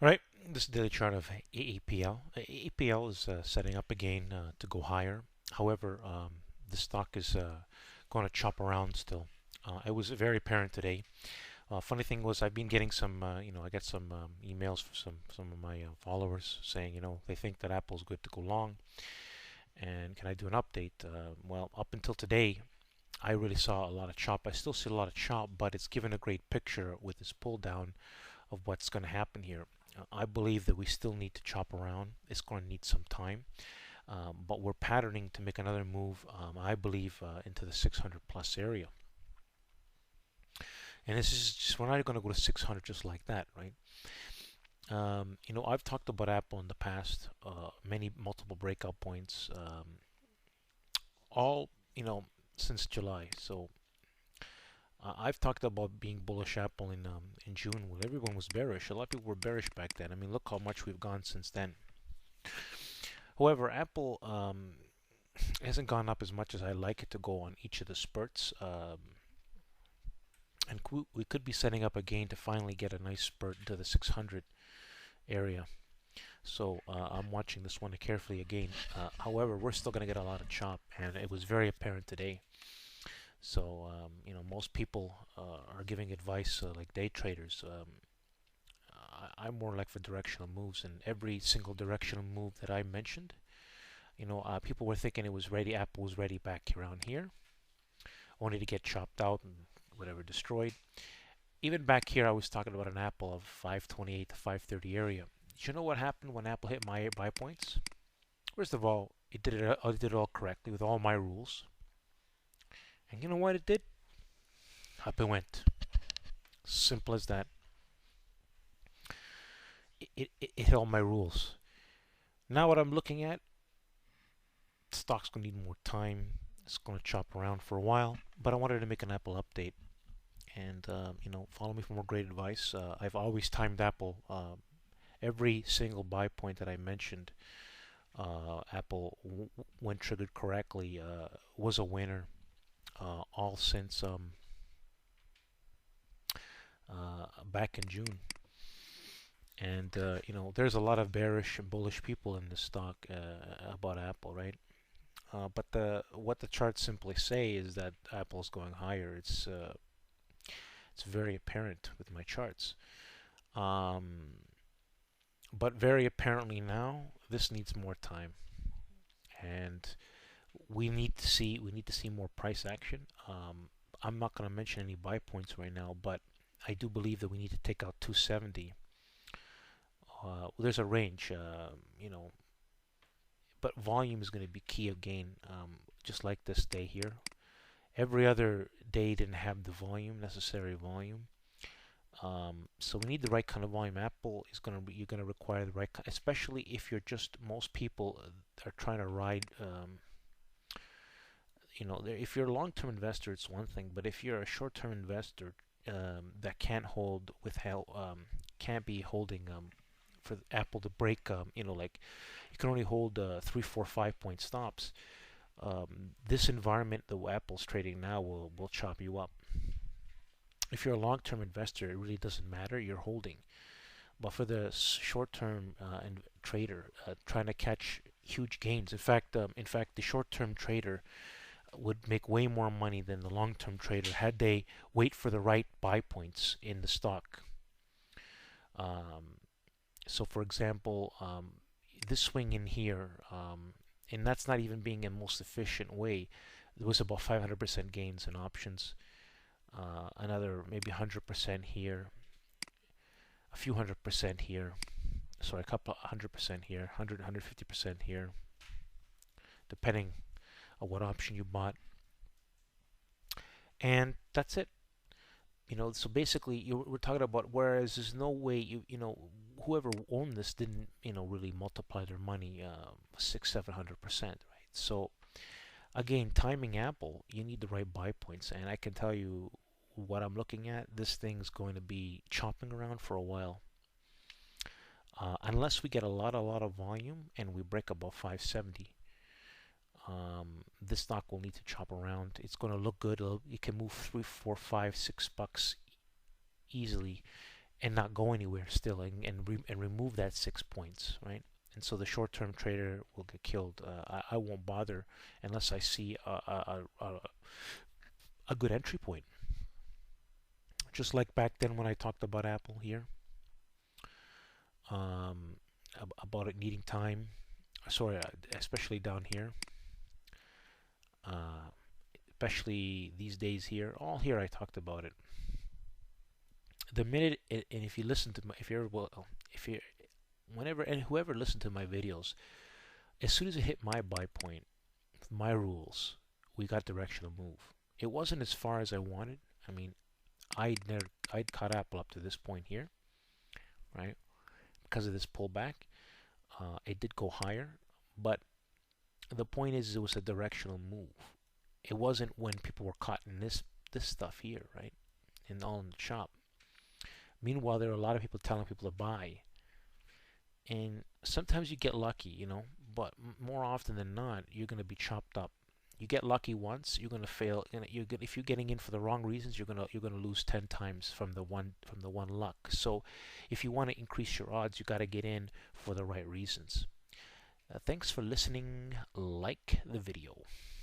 All right, this is the daily chart of AAPL. AAPL is setting up again to go higher. However, the stock is going to chop around still. It was very apparent today. Funny thing was, I've been getting some, I get some emails from some of my followers saying, they think that Apple's good to go long, and can I do an update? Well, up until today, I really saw a lot of chop. I still see a lot of chop, but it's given a great picture with this pull down of what's going to happen here. I believe that we still need to chop around. It's going to need some time, but we're patterning to make another move, I believe, into the 600 plus area. And this is just, we're not going to go to 600 just like that, right? I've talked about Apple in the past, many multiple breakout points, all, since July. So I've talked about being bullish Apple in June when everyone was bearish. A lot of people were bearish back then. I mean, look how much we've gone since then. However, Apple hasn't gone up as much as I like it to go on each of the spurts, and we could be setting up again to finally get a nice spurt to the 600 area. So I'm watching this one carefully again. However, we're still going to get a lot of chop, and it was very apparent today. So most people are giving advice like day traders. I'm more like for directional moves, and every single directional move that I mentioned, people were thinking it was ready. Apple was ready back around here, only to get chopped out and whatever destroyed. Even back here, I was talking about an Apple of 528 to 530 area. Do you know what happened when Apple hit my buy points? First of all, it did it all correctly with all my rules. And you know what it did? Up it went. Simple as that. It hit all my rules. Now what I'm looking at, stock's going to need more time. It's going to chop around for a while. But I wanted to make an Apple update. And, follow me for more great advice. I've always timed Apple. Every single buy point that I mentioned, Apple, when triggered correctly, was a winner. All since back in June. And there's a lot of bearish and bullish people in the stock about Apple, right? But what the charts simply say is that Apple's going higher. It's very apparent with my charts. But very apparently now, this needs more time, and we need to see more price action. I'm not going to mention any buy points right now, but I do believe that we need to take out 270. There's a range, but volume is going to be key again, just like this day here. Every other day didn't have the volume, necessary volume. So we need the right kind of volume. Apple is you're gonna require the right, especially if you're just most people are trying to ride. If you're a long-term investor, it's one thing, but if you're a short-term investor that can't be holding for Apple to break, like you can only hold 3, 4, 5 point stops. This environment that Apple's trading now will chop you up. If you're a long-term investor, it really doesn't matter. You're holding. But for the short-term trader trying to catch huge gains, in fact, the short-term trader would make way more money than the long-term trader had they wait for the right buy points in the stock. So, for example, this swing in here, and that's not even being a most efficient way. There was about 500% gains in options. Another maybe 100% here, a few 100% here, sorry, a couple of 100% here, 150% here, depending on what option you bought. And that's it. So basically, we're talking about, whereas there's no way whoever owned this didn't really multiply their money 600-700%, right? So again, timing Apple, you need the right buy points, and I can tell you what I'm looking at. This thing's going to be chopping around for a while, unless we get a lot of volume and we break above 570. This stock will need to chop around. It's going to look good. It can move $3, $4, $5, $6 easily and not go anywhere still, and remove that 6 points, right? And so the short-term trader will get killed. I won't bother unless I see a good entry point. Just like back then when I talked about Apple here, um, about it needing time. Sorry, especially down here, uh, especially these days here. All here I talked about it. The minute, and if you listen to my, if you're well, if you, whenever and whoever listened to my videos, as soon as it hit my buy point, my rules, we got directional move. It wasn't as far as I wanted. I mean, I'd caught Apple up to this point here, right? Because of this pullback, it did go higher, but the point is, it was a directional move. It wasn't when people were caught in this stuff here, right? And all in the shop. Meanwhile, there are a lot of people telling people to buy, and sometimes you get lucky, but more often than not, you're going to be chopped up. You get lucky once, you're going to fail. If you're getting in for the wrong reasons, you're going to lose 10 times from the one luck. So, if you want to increase your odds, you got to get in for the right reasons. Thanks for listening. Like the video.